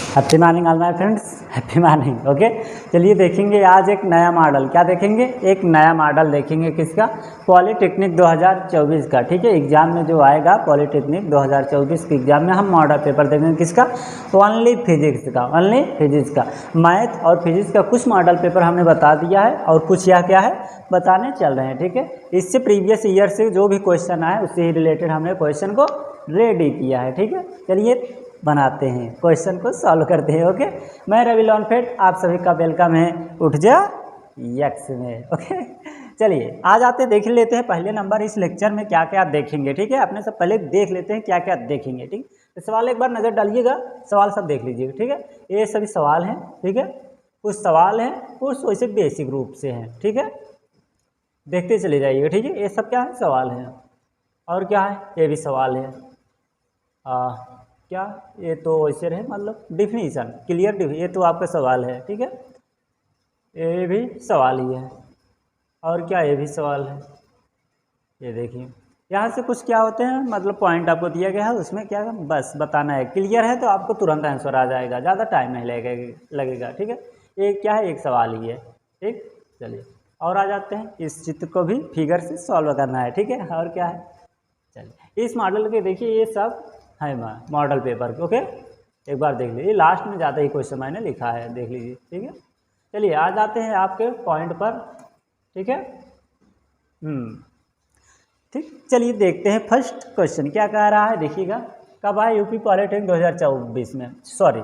Happy morning all my friends, happy morning. Okay, चलिए देखेंगे आज एक नया मॉडल। क्या देखेंगे? एक नया मॉडल देखेंगे। किसका? पॉलीटेक्निक 2024 का। ठीक है, एग्जाम में जो आएगा पॉलीटेक्निक 2024 के एग्जाम में हम मॉडल पेपर देखेंगे। किसका? ओनली फिजिक्स का। ओनली फिजिक्स का मैथ और फिजिक्स का कुछ मॉडल पेपर हमने बता दिया है और कुछ यह क्या है बताने चल रहे हैं। ठीक है, इससे प्रीवियस ईयर से जो भी क्वेश्चन आए उससे ही रिलेटेड हमने क्वेश्चन को रेडी किया है। ठीक है, चलिए बनाते हैं, क्वेश्चन को सॉल्व करते हैं। ओके, मैं रवि लॉन्फेट, आप सभी का वेलकम है उठ जा यक्स में। ओके, चलिए आ जाते देख लेते हैं पहले नंबर इस लेक्चर में क्या क्या देखेंगे। ठीक है, अपने सब पहले देख लेते हैं क्या क्या देखेंगे। ठीक, तो सवाल एक बार नज़र डालिएगा, सवाल सब देख लीजिएगा। ठीक है, ये सभी सवाल हैं। ठीक है, कुछ सवाल हैं, कुछ वैसे बेसिक रूप से हैं। ठीक है, देखते चले जाइएगा। ठीक है, ये सब क्या है? सवाल हैं। और क्या है? ये भी सवाल है। क्या ये तो वैसे रहे, मतलब डिफिनीशन क्लियर, ये तो आपका सवाल है। ठीक है, ये भी सवाल ही है। और क्या? ये भी सवाल है। ये देखिए यहाँ से कुछ क्या होते हैं, मतलब पॉइंट आपको दिया गया है, उसमें क्या बस बताना है। क्लियर है तो आपको तुरंत आंसर आ जाएगा, ज़्यादा टाइम नहीं लगेगा। ठीक है, ये क्या है? एक सवाल ही है। ठीक, चलिए और आ जाते हैं, इस चित्र को भी फिगर से सॉल्व करना है। ठीक है, और क्या है? चलिए इस मॉडल के देखिए, ये सब है मॉडल पेपर। ओके, एक बार देख लीजिए, लास्ट में ज़्यादा ही क्वेश्चन मैंने लिखा है, देख लीजिए। ठीक है, चलिए आ जाते हैं आपके पॉइंट पर। ठीक है, ठीक, चलिए देखते हैं फर्स्ट क्वेश्चन क्या कह रहा है। देखिएगा, कब आया यूपी पॉलिटेक्निक 2024 में, सॉरी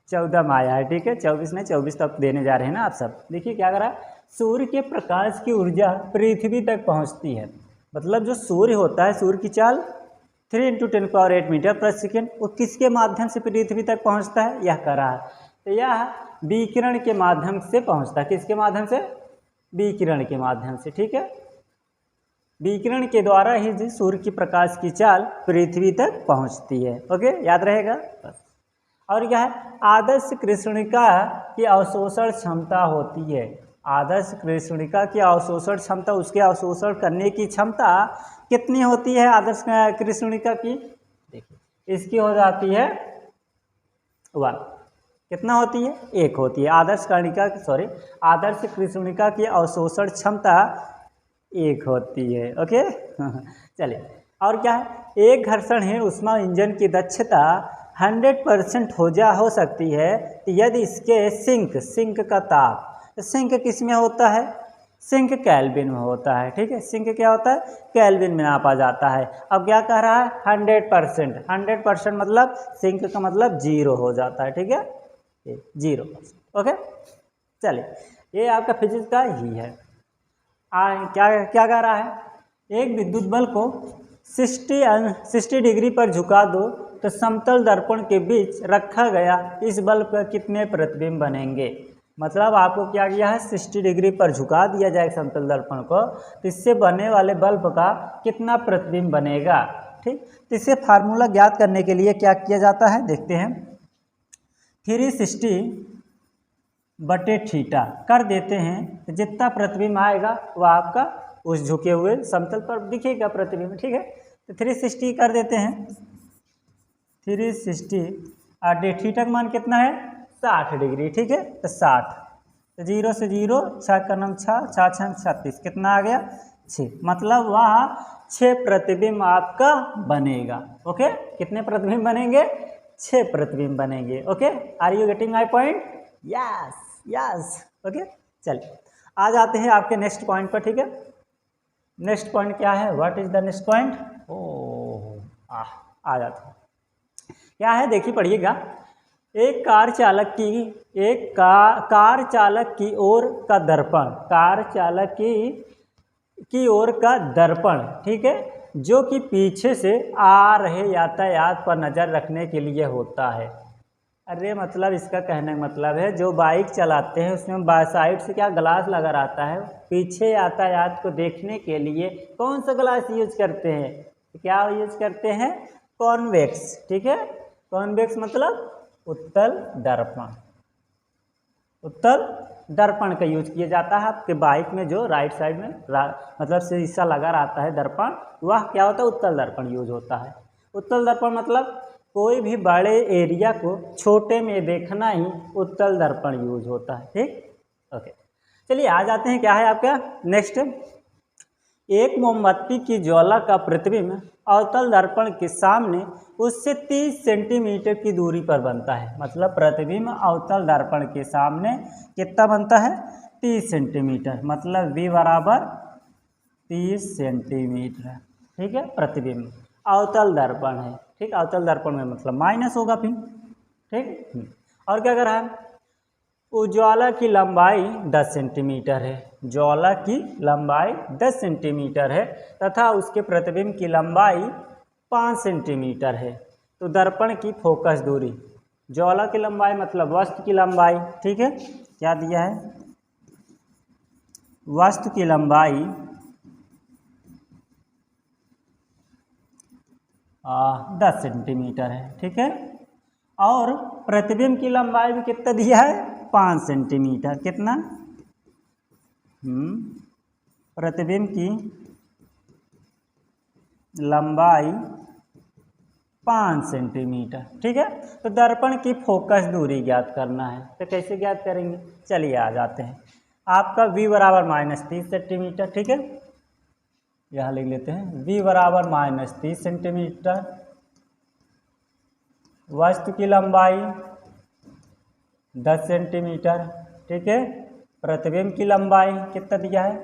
14 में आया है। ठीक है, 24 नहीं, 24 तक देने जा रहे हैं ना आप सब। देखिए क्या कर रहा है, सूर्य के प्रकाश की ऊर्जा पृथ्वी तक पहुंचती है। मतलब जो सूर्य होता है, सूर्य की चाल 3 × 10⁸ मीटर प्रति सेकेंड, वो किसके माध्यम से पृथ्वी तक पहुंचता है, यह कह रहा है। तो यह विकिरण के माध्यम से पहुंचता है। किसके माध्यम से? विकिरण के माध्यम से। ठीक है, विकिरण के द्वारा ही सूर्य की प्रकाश की चाल पृथ्वी तक पहुंचती है। ओके, याद रहेगा बस। और क्या है? आदर्श कृष्णिका की अवशोषण क्षमता होती है। आदर्श कृष्णिका की अवशोषण क्षमता, उसके अवशोषण करने की क्षमता कितनी होती है आदर्श कृष्णिका की? देखिए इसकी हो जाती है 1। कितना होती है? 1 होती है। आदर्श कर्णिका सॉरी आदर्श कृष्णिका की अवशोषण क्षमता 1 होती है। ओके चलिए और क्या है? एक घर्षणहीन ऊष्मा इंजन की दक्षता 100% हो सकती है यदि इसके सिंक का ताप, सिंक किस में होता है? सिंक केल्विन में होता है। ठीक है, सिंक क्या होता है? केल्विन में नापा जाता है। अब क्या कह रहा है? 100%। 100% मतलब सिंक का मतलब 0 हो जाता है। ठीक है, 0%। ओके, चलिए ये आपका फिजिक्स का ही है। क्या कह रहा है? एक विद्युत बल को 60 डिग्री पर झुका दो तो समतल दर्पण के बीच रखा गया इस बल्ब पर कितने प्रतिबिंब बनेंगे? मतलब आपको क्या किया है, 60 डिग्री पर झुका दिया जाए समतल दर्पण को, तो इससे बनने वाले बल्ब का कितना प्रतिबिंब बनेगा। ठीक, तो इससे फार्मूला ज्ञात करने के लिए क्या किया जाता है, देखते हैं। 360/θ कर देते हैं, तो जितना प्रतिबिंब आएगा वह आपका उस झुके हुए समतल पर दिखेगा प्रतिबिंब। ठीक है, तो 360 कर देते हैं। 360 और θ का मान कितना है? 60 डिग्री। ठीक है, तो 60, तो 0 से 0, 6 का नाम 6, 6 6 36, कितना आ गया? 6। मतलब वहाँ 6 प्रतिबिंब आपका बनेगा। ओके, कितने प्रतिबिंब बनेंगे? 6 प्रतिबिंब बनेंगे। Okay, are you getting my point? Yes yes. Okay, चलिए आ जाते हैं आपके नेक्स्ट पॉइंट पर। ठीक है, नेक्स्ट पॉइंट क्या है? What is the next point? आ जाते हैं। क्या है? देखिए पढ़िएगा। एक कार चालक की ओर का दर्पण, कार चालक की ओर का दर्पण, ठीक है, जो कि पीछे से आ रहे यातायात पर नज़र रखने के लिए होता है। अरे मतलब इसका कहने का मतलब है, जो बाइक चलाते हैं उसमें साइड से क्या ग्लास लगा रहता है, पीछे यातायात को देखने के लिए कौन सा ग्लास यूज करते हैं? क्या यूज करते हैं? कॉन्वेक्स। ठीक है, कॉन्वेक्स मतलब उत्तल दर्पण। उत्तल दर्पण का यूज किया जाता है आपके बाइक में, जो राइट साइड में मतलब शीशा लगा रहता है दर्पण, वह क्या होता है? उत्तल दर्पण यूज होता है। उत्तल दर्पण मतलब कोई भी बड़े एरिया को छोटे में देखना ही उत्तल दर्पण यूज होता है। ठीक, ओके। चलिए आ जाते हैं, क्या है आपका नेक्स्ट। एक मोमबत्ती की ज्वाला का प्रतिबिंब अवतल दर्पण के सामने उससे 30 सेंटीमीटर की दूरी पर बनता है। मतलब प्रतिबिंब अवतल दर्पण के सामने कितना बनता है, 30 सेंटीमीटर। मतलब V बराबर 30 सेंटीमीटर। ठीक है, प्रतिबिंब अवतल दर्पण है। ठीक, अवतल दर्पण में मतलब माइनस होगा फिर। ठीक, और क्या कर रहा है, उज्ज्वला की लंबाई 10 सेंटीमीटर है। ज्वाला की लंबाई 10 सेंटीमीटर है तथा उसके प्रतिबिंब की लंबाई 5 सेंटीमीटर है। तो दर्पण की फोकस दूरी, ज्वाला की लंबाई मतलब वस्तु की लंबाई। ठीक है, क्या दिया है, वस्तु की लंबाई 10 सेंटीमीटर है। ठीक है, और प्रतिबिंब की लंबाई भी कितना दिया है, 5 सेंटीमीटर। कितना, प्रतिबिंब की लंबाई 5 सेंटीमीटर। ठीक है, तो दर्पण की फोकस दूरी ज्ञात करना है। तो कैसे ज्ञात करेंगे, चलिए आ जाते हैं। आपका V बराबर -30 सेंटीमीटर। ठीक है, यहाँ लिख लेते हैं V बराबर -30 सेंटीमीटर। वस्तु की लंबाई 10 सेंटीमीटर। ठीक है, प्रतिबिंब की लंबाई कितना दिया है।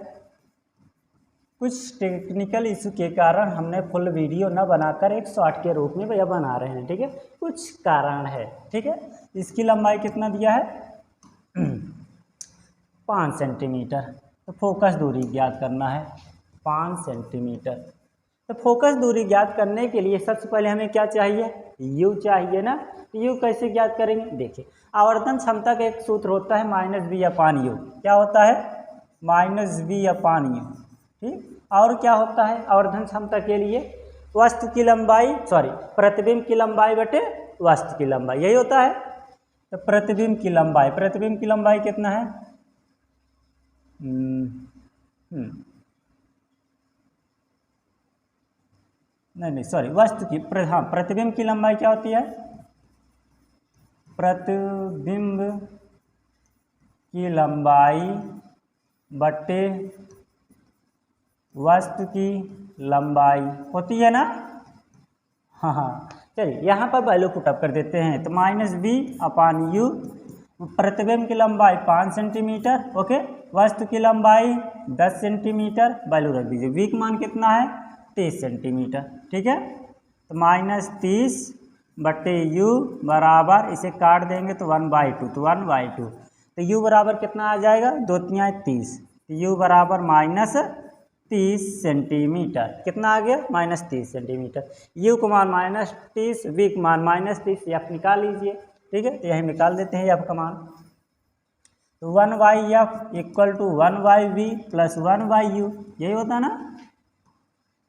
कुछ टेक्निकल इशू के कारण हमने फुल वीडियो न बनाकर एक शॉर्ट के रूप में भैया बना रहे हैं। ठीक है, कुछ कारण है। ठीक है, इसकी लंबाई कितना दिया है 5 सेंटीमीटर। तो फोकस दूरी ज्ञात करना है 5 सेंटीमीटर। तो फोकस दूरी ज्ञात करने के लिए सबसे पहले हमें क्या चाहिए, U चाहिए ना। U कैसे ज्ञात करेंगे, देखिए आवर्धन क्षमता का एक सूत्र होता है -V/U। क्या होता है, -V/U। ठीक, और क्या होता है आवर्धन क्षमता के लिए, वस्तु की लंबाई प्रतिबिंब की लंबाई बटे वस्तु की लंबाई, यही होता है। तो प्रतिबिंब की लंबाई कितना है, वस्तु की प्रतिबिंब की लंबाई क्या होती है, प्रतिबिंब की लंबाई बटे वस्तु की लंबाई होती है ना। हाँ, चलिए यहाँ पर वैल्यू पुट अप कर देते हैं। तो -V/U, प्रतिबिंब की लंबाई 5 सेंटीमीटर। ओके, वस्तु की लंबाई 10 सेंटीमीटर, वैल्यू रख दीजिए। V का मान कितना है, 30 सेंटीमीटर। ठीक है, तो -30 बटे U बराबर, इसे काट देंगे तो 1/2, तो 1/2। तो U बराबर कितना आ जाएगा, 2 तियां 30। तो U बराबर -30 सेंटीमीटर। कितना आ गया, -30 सेंटीमीटर। U को मान -30, V को मान -30, F निकाल लीजिए। ठीक है, तो यही निकाल देते हैं F का मान। तो 1/F = 1/V + 1/U, यही होता है ना।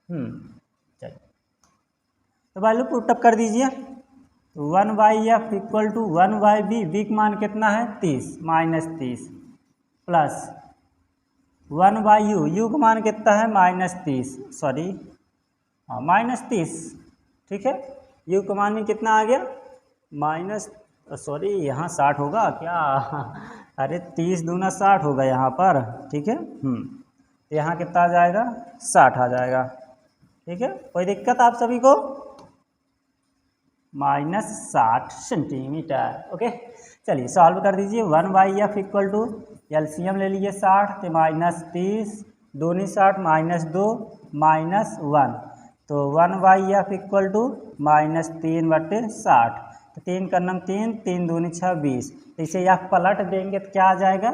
चलिए तो वैल्यू पुट अप कर दीजिए। तो 1/F = 1/V, V का मान कितना है 30, -30 प्लस 1/U, U का मान कितना है -30, -30। ठीक है, U का मान में कितना आ गया यहाँ 60 होगा क्या, अरे 30 दूना 60 होगा यहाँ पर। ठीक है, तो यहाँ कितना आ जाएगा, 60 आ जाएगा। ठीक है, कोई दिक्कत आप सभी को, -60 सेंटीमीटर। ओके, चलिए सॉल्व कर दीजिए। 1/F = LCM ले लीजिए 60, तो -30 दूनी 60 -2 -1, तो 1/F = -3/60। तो 3 का नम 3, 3 दूनी 6 20। तो इसे F पलट देंगे तो क्या आ जाएगा,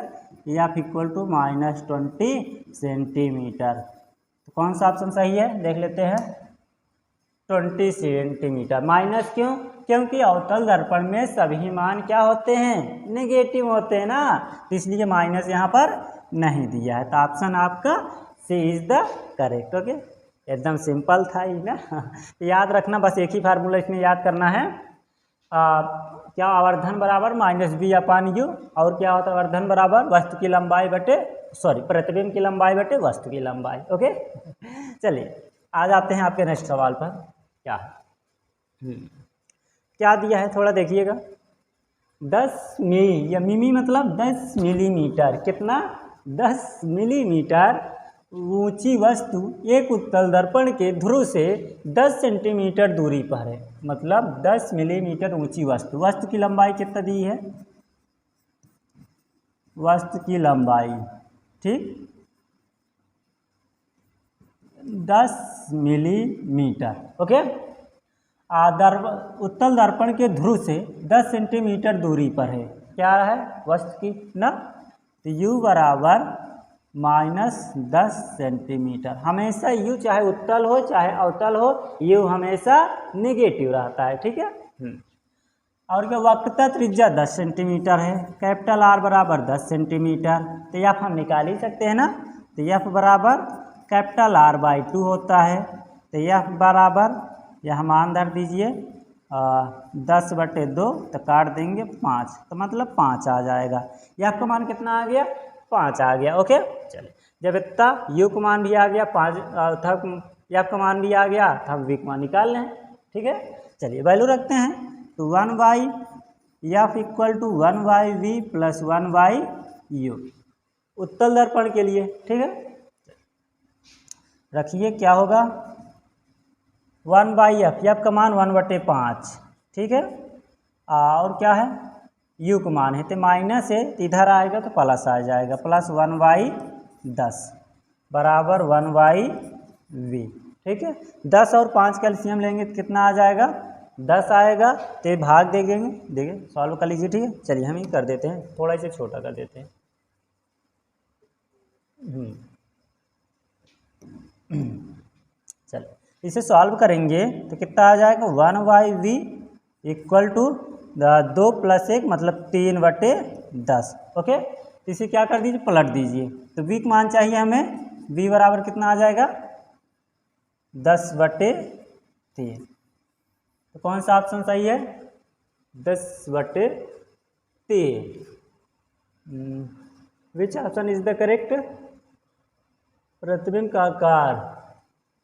F = -20 सेंटीमीटर। तो कौन सा ऑप्शन सही है, देख लेते हैं। 20 सेंटीमीटर। माइनस क्यों, क्योंकि अवतल दर्पण में सभी मान क्या होते हैं, नेगेटिव होते हैं ना, तो इसलिए माइनस यहाँ पर नहीं दिया है। तो ऑप्शन आपका C is the correct. Okay, एकदम सिंपल था ही ना। याद रखना, बस एक ही फार्मूला इसमें याद करना है। क्या, आवर्धन बराबर -V/U, और क्या होता है आवर्धन बराबर वस्तु की लंबाई बटे प्रतिबिंब की लंबाई बटे वस्तु की लंबाई। ओके, चलिए आ जाते हैं आपके नेक्स्ट सवाल पर। क्या है, क्या दिया है थोड़ा देखिएगा। 10 मिली या मिमी मतलब 10 मिलीमीटर, कितना 10 मिलीमीटर ऊंची वस्तु एक उत्तल दर्पण के ध्रुव से 10 सेंटीमीटर दूरी पर है। मतलब 10 मिलीमीटर ऊंची वस्तु, वस्तु की लंबाई कितना दी है, वस्तु की लंबाई, ठीक 10 मिलीमीटर, ओके। उत्तल दर्पण के ध्रुव से 10 सेंटीमीटर दूरी पर है, क्या है वस्तु की ना, तो u बराबर -10 सेंटीमीटर। हमेशा u चाहे उत्तल हो चाहे अवतल हो, u हमेशा नेगेटिव रहता है, ठीक है। और क्या वक्रता त्रिज्या 10 सेंटीमीटर है, कैपिटल R बराबर 10 सेंटीमीटर, तो f हम निकाल ही सकते हैं ना, तो f बराबर कैपिटल R/2 होता है, तो f बराबर यह मान धर दीजिए 10/2, तो काट देंगे 5, तो मतलब 5 आ जाएगा। यह का मान कितना आ गया, 5 आ गया, ओके। चलिए जब इतना u का मान भी आ गया 5 था, f का मान भी आ गया था, v का मान निकाल लें, ठीक है। चलिए वैल्यू रखते हैं, तो 1/f = 1/v + 1/u उत्तल दर्पण के लिए, ठीक है। रखिए क्या होगा 1/f, f का मान 1/5, ठीक है। और क्या है u का मान है, तो माइनस है तो इधर आएगा तो प्लस आ जाएगा, प्लस 1/10 बराबर 1/v, ठीक है। 10 और 5 का एलसीएम लेंगे तो कितना आ जाएगा, 10 आएगा, तो भाग देंगे, देखिए सॉल्व कर लीजिए, ठीक है। चलिए हम ही कर देते हैं, थोड़ा इसे छोटा कर देते हैं। चलिए इसे सॉल्व करेंगे तो कितना आ जाएगा 1/v = 2 + 1 मतलब 3/10, ओके। इसे क्या कर दीजिए, पलट दीजिए, तो v का मान चाहिए हमें, v बराबर कितना आ जाएगा 10/3, तो कौन सा ऑप्शन सही है 10/3, which option is the correct, प्रतिबिंब का आकार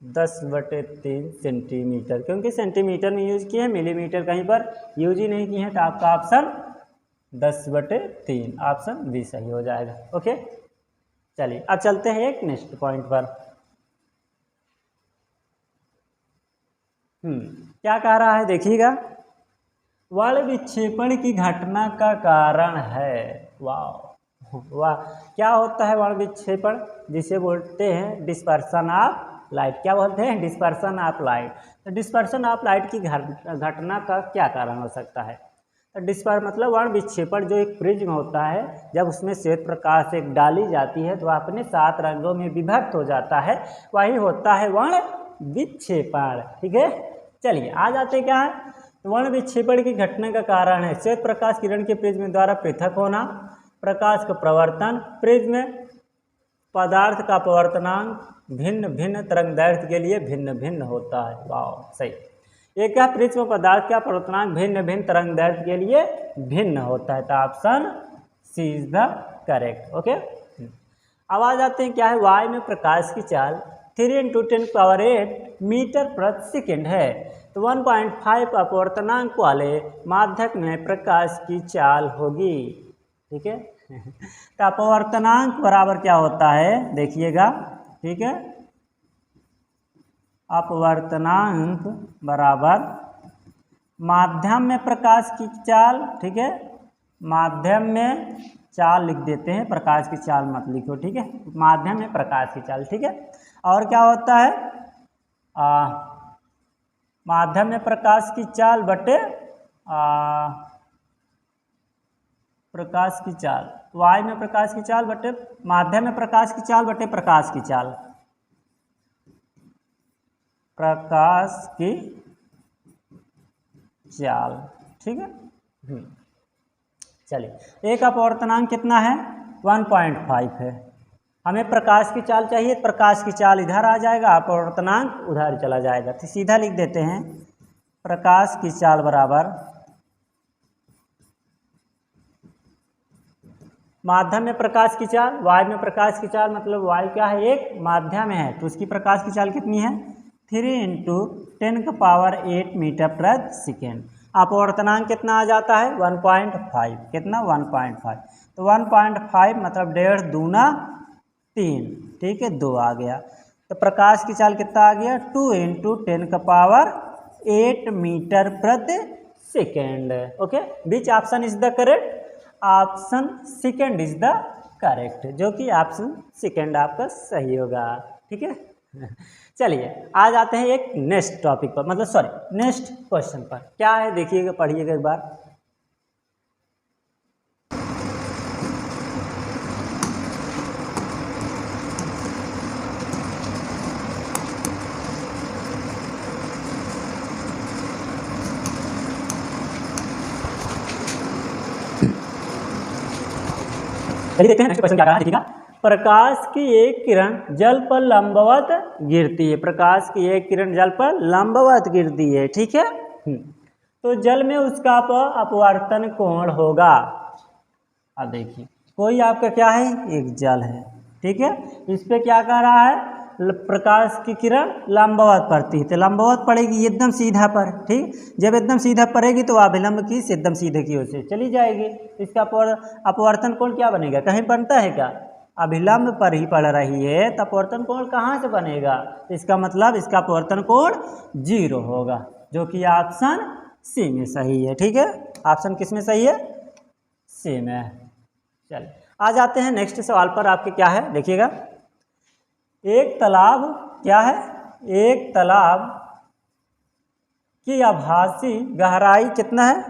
10/3 सेंटीमीटर, क्योंकि सेंटीमीटर में यूज किए हैं, मिलीमीटर कहीं पर यूज ही नहीं किए हैं, तो आपका ऑप्शन 10/3 ऑप्शन बी सही हो जाएगा, ओके। चलिए अब चलते हैं एक नेक्स्ट पॉइंट पर। क्या कह रहा है देखिएगा, वर्ण विक्षेपण की घटना का कारण है, वाह वाह, क्या होता है वर्ण विक्षेपण, जिसे बोलते हैं डिस्पर्सन ऑफ लाइट, क्या बोलते हैं डिस्पर्सन ऑफ लाइट। तो डिस्पर्सन ऑफ लाइट की घटना का क्या कारण हो सकता है, तो मतलब वर्ण विक्षेपण जो एक प्रिज्म होता है, जब उसमें श्वेत प्रकाश एक डाली जाती है तो अपने 7 रंगों में विभक्त हो जाता है, वही होता है वर्ण विक्षेपण, ठीक है। चलिए आ जाते क्या है, तो वर्ण विक्षेपण की घटना का कारण है श्वेत प्रकाश किरण के प्रिज्म द्वारा पृथक होना, प्रकाश का प्रवर्तन, प्रिज्म पदार्थ का पवर्तनांक भिन्न भिन्न तरंगदैर्घ्य के लिए भिन्न भिन्न होता है, वाह सही। एक क्या प्रिज्म पदार्थ का पवर्तनांक भिन्न भिन्न तरंगदैर्घ्य के लिए भिन्न होता है, तो option C is the correct, okay. अब आ जाते हैं क्या है, वायु में प्रकाश की चाल 3 × 10⁸ मीटर प्रति सेकेंड है, तो 1.5 अपवर्तनांक वाले माध्यक में प्रकाश की चाल होगी, ठीक है। तो अपवर्तनांक बराबर क्या होता है देखिएगा, ठीक है, अपवर्तनांक बराबर माध्यम में प्रकाश की चाल, ठीक है, माध्यम में चाल लिख देते हैं, प्रकाश की चाल मत लिखो, ठीक है, माध्यम में प्रकाश की चाल, ठीक है। और क्या होता है माध्यम में प्रकाश की चाल बटे प्रकाश की चाल, वायु में प्रकाश की चाल बटे माध्यम में प्रकाश की चाल बटे प्रकाश की चाल, प्रकाश की चाल, ठीक है। चलिए एक अपवर्तनांक कितना है 1.5 है, हमें प्रकाश की चाल चाहिए, प्रकाश की चाल इधर आ जाएगा, अपवर्तनांक उधर चला जाएगा, तो सीधा लिख देते हैं प्रकाश की चाल बराबर माध्यम में प्रकाश की चाल, वायु में प्रकाश की चाल, मतलब वायु क्या है एक माध्यम है, तो उसकी प्रकाश की चाल कितनी है 3 × 10⁸ मीटर प्रति सेकेंड। अपवर्तनांक कितना आ जाता है 1.5, कितना 1.5, तो 1.5 मतलब 1.5 दूना 3, ठीक है 2 आ गया। तो प्रकाश की चाल कितना आ गया 2 × 10⁸ मीटर प्रति second. Okay, which option is the correct? Option second is the correct, जो कि ऑप्शन सेकेंड आपका सही होगा, ठीक है। चलिए आ जाते हैं एक नेक्स्ट टॉपिक पर, मतलब सॉरी नेक्स्ट क्वेश्चन पर। क्या है देखिएगा, पढ़िएगा एक बार। चलिए देखते हैं नेक्स्ट क्वेश्चन क्या कहा, देखिएगा। प्रकाश की एक किरण जल पर लंबवत गिरती है, प्रकाश की एक किरण जल पर लंबवत गिरती है, ठीक है। तो जल में उसका अपवर्तन कोण होगा। अब देखिए कोई आपका क्या है, एक जल है, ठीक है। इस पे क्या कह रहा है, प्रकाश की किरण लंबवत पड़ती है, तो लंबवत पड़ेगी एकदम सीधा पर, ठीक। जब एकदम सीधा पड़ेगी तो अभिलंब की एकदम सीधे की ओर से चली जाएगी। इसका अपवर्तन कोण क्या बनेगा, कहीं बनता है क्या? अभिलंब पर ही पड़ रही है तो अपवर्तन कोण कहाँ से बनेगा? इसका मतलब इसका अपवर्तन कोण 0 होगा, जो कि ऑप्शन सी में सही है, ठीक है। ऑप्शन किस में सही है? सी में। चलिए आ जाते हैं नेक्स्ट सवाल पर। आपके क्या है देखिएगा, एक तालाब क्या है, एक तालाब की आभासी गहराई कितना है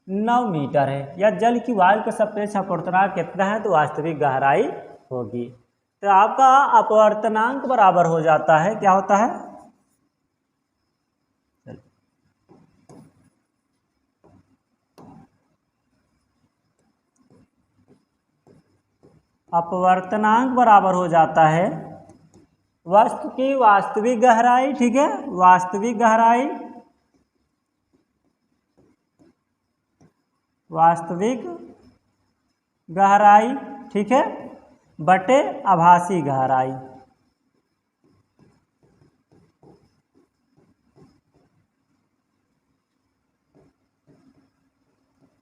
9 मीटर है, या जल की वायु के सापेक्ष अपवर्तनांक कितना है, तो वास्तविक गहराई होगी। तो आपका अपवर्तनांक बराबर हो जाता है, क्या होता है, अपवर्तनांक बराबर हो जाता है वस्तु की वास्तविक गहराई, ठीक है, वास्तविक गहराई, वास्तविक गहराई, ठीक है, बटे आभासी गहराई।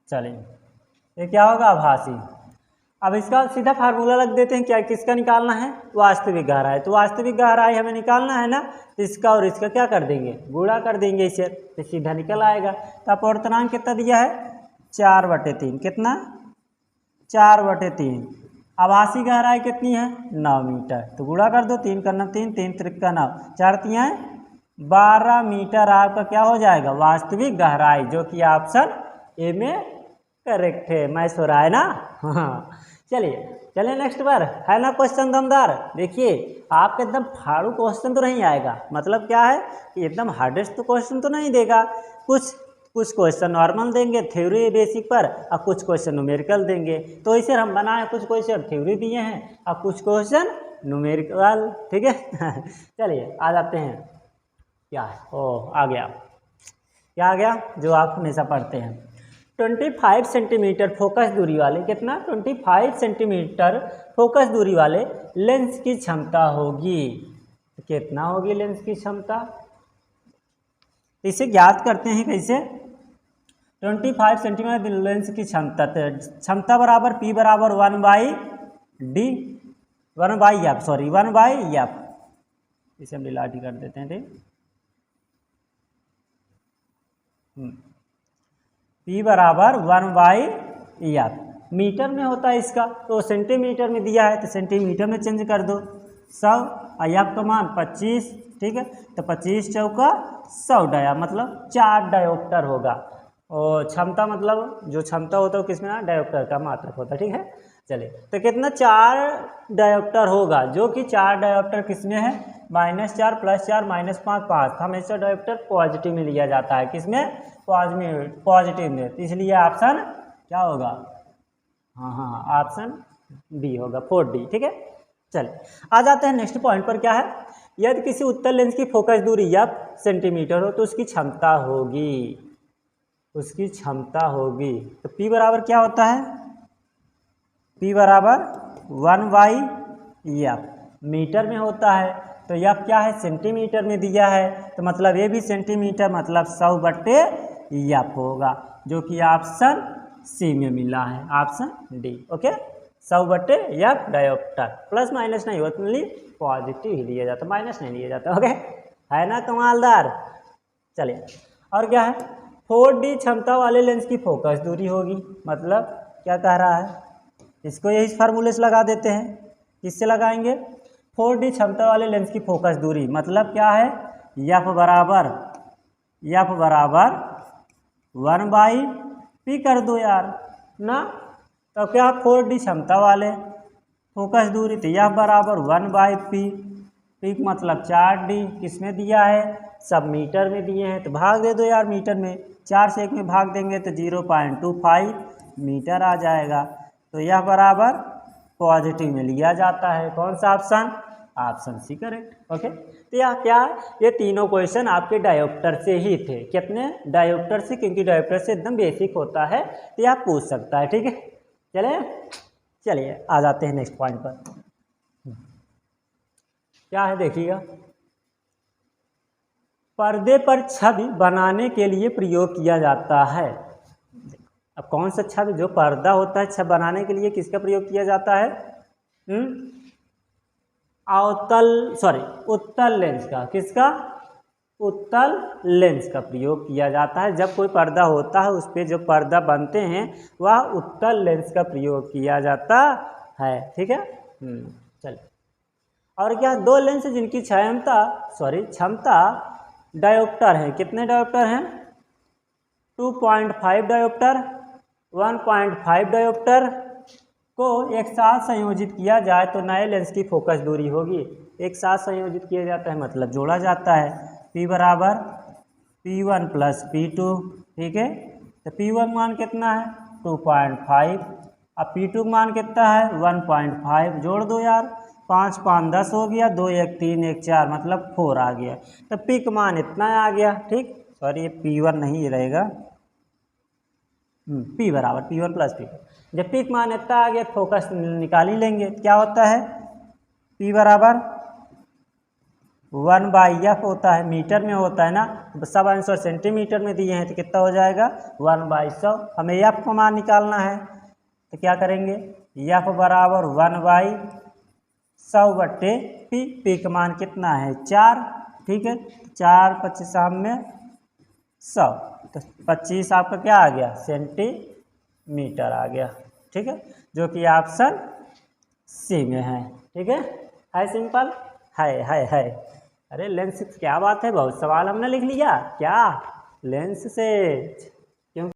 चलिए ये क्या होगा, आभासी। अब इसका सीधा फार्मूला लग देते हैं, क्या किसका निकालना है, वास्तविक गहराई। तो वास्तविक गहराई हमें निकालना है ना, इसका और इसका क्या कर देंगे, गुणा कर देंगे इसे, तो सीधा निकल आएगा। तो अपवर्तनांक कितना दिया है 4/3, कितना 4/3। आभासी गहराई कितनी है 9 मीटर, तो गुणा कर दो, 3 करना 3, 3 त्रिका 9, 4 तियाँ 12 मीटर आपका क्या हो जाएगा, वास्तविक गहराई, जो कि ऑप्शन ए में करेक्ट है। मैच हो रहा है ना, हाँ। चलिए नेक्स्ट बार है ना क्वेश्चन दमदार। देखिए आपका एकदम फाड़ू क्वेश्चन तो नहीं आएगा, मतलब क्या है कि एकदम हार्डेस्ट तो क्वेश्चन तो नहीं देगा, कुछ क्वेश्चन नॉर्मल देंगे थ्योरी बेसिक पर, और कुछ क्वेश्चन न्यूमेरिकल देंगे। तो इसे हम बनाए, कुछ क्वेश्चन थ्योरी दिए हैं और कुछ क्वेश्चन न्यूमेरिकल, ठीक है। चलिए आ जाते हैं, क्या है, ओह आ गया, क्या आ गया, जो आप हमेशा पढ़ते हैं। 25 सेंटीमीटर फोकस दूरी वाले, कितना 25 सेंटीमीटर फोकस दूरी वाले लेंस की क्षमता होगी, कितना होगी लेंस की क्षमता, इसे ज्ञात करते हैं कैसे। 25 सेंटीमीटर लेंस की क्षमता बराबर P बराबर 1/D, 1/F, सॉरी 1/F, इसे हम डिलाटी कर देते हैं, ठीक। P बराबर 1/F, मीटर में होता है इसका, तो सेंटीमीटर में दिया है तो सेंटीमीटर में चेंज कर दो, 100, F का मान 25, ठीक है, तो 25 चौका 100 डाया, मतलब 4 डायोप्टर होगा। और क्षमता मतलब जो क्षमता होता है वो किसमें, डायोप्टर का मात्रक होता है, ठीक है। चलिए तो कितना 4 डायोप्टर होगा, जो कि 4 डायोप्टर किसमें है, -4 +4 -5 5, हमेशा डायोप्टर पॉजिटिव में लिया जाता है, किसमें, पॉजिटिव में, तो इसलिए ऑप्शन क्या होगा, हाँ ऑप्शन बी होगा, 4D, ठीक है। चलिए आ जाते हैं नेक्स्ट पॉइंट पर। क्या है, यदि किसी उत्तल लेंस की फोकस दूरी F सेंटीमीटर हो तो उसकी क्षमता होगी, उसकी क्षमता होगी, तो P बराबर क्या होता है, P बराबर 1/F, मीटर में होता है, तो F क्या है सेंटीमीटर में दिया है, तो मतलब ये भी सेंटीमीटर, मतलब 100/100 एफ होगा, जो कि ऑप्शन सी में मिला है, option D. Okay, 100/F dioptre, plus minus नहीं होता, ओनली पॉजिटिव ही लिया जाता, माइनस नहीं लिया जाता। ओके, है ना कमालदार। चलिए, और क्या है, 4D क्षमता वाले लेंस की फोकस दूरी होगी, मतलब क्या कह रहा है, इसको यही फार्मूले से लगा देते हैं। किससे लगाएंगे, 4D क्षमता वाले लेंस की फोकस दूरी मतलब क्या है, F बराबर 1/P कर दो यार ना। तो क्या 4D क्षमता वाले फोकस दूरी, तो F बराबर 1/P, P मतलब 4D, किसमें दिया है, सब मीटर में दिए हैं, तो भाग दे दो यार मीटर में, 4 से 1 में भाग देंगे तो 0.25 मीटर आ जाएगा। तो यह बराबर पॉजिटिव में लिया जाता है, कौन सा option, option C correct. Okay, तो यह क्या, ये तीनों क्वेश्चन आपके डायोप्टर से ही थे, कितने, डायोप्टर से, क्योंकि डायोप्टर से एकदम बेसिक होता है, तो यह पूछ सकता है। ठीक है, चलिए आ जाते हैं नेक्स्ट पॉइंट पर। क्या है देखिएगा, पर्दे पर छवि बनाने के लिए प्रयोग किया जाता है। अब कौन सा छवि, जो पर्दा होता है छवि बनाने के लिए किसका प्रयोग किया जाता है, उत्तल लेंस का, किसका, उत्तल लेंस का प्रयोग किया जाता है। जब कोई पर्दा होता है उस पर जो पर्दा बनते हैं वह उत्तल लेंस का प्रयोग किया जाता है। ठीक है, चलिए, और क्या, दो लेंस जिनकी क्षमता डायोप्टर है, कितने डायोप्टर हैं, 2.5 डायोप्टर, 1.5 डायोप्टर को एक साथ संयोजित किया जाए तो नए लेंस की फोकस दूरी होगी। एक साथ संयोजित किया जाता है मतलब जोड़ा जाता है, P बराबर P1 + P2। ठीक है, तो P1 मान कितना है, 2.5, अब P2 मान कितना है, 1.5, जोड़ दो यार, 5 5 10 हो गया, 2 1 3 1 4 मतलब 4 आ गया, तो P का मान इतना आ गया। ठीक, सॉरी ये P1 नहीं रहेगा, P बराबर P1 + P2, जब P का मान इतना आ गया फोकस निकाल ही लेंगे, क्या होता है, P बराबर 1/F होता है, मीटर में होता है ना, सब आंसर सेंटीमीटर में दिए हैं, तो कितना हो जाएगा, 1/100। हमें F का मान निकालना है, तो क्या करेंगे, F बराबर 1/100/P, P का मान कितना है, 4। ठीक है, 4 25 में 100, तो 25 आपका क्या आ गया, सेंटीमीटर आ गया। ठीक है, जो कि ऑप्शन सी में है। ठीक है सिंपल, है। अरे लेंस क्या बात है, बहुत सवाल हमने लिख लिया क्या, लेंस से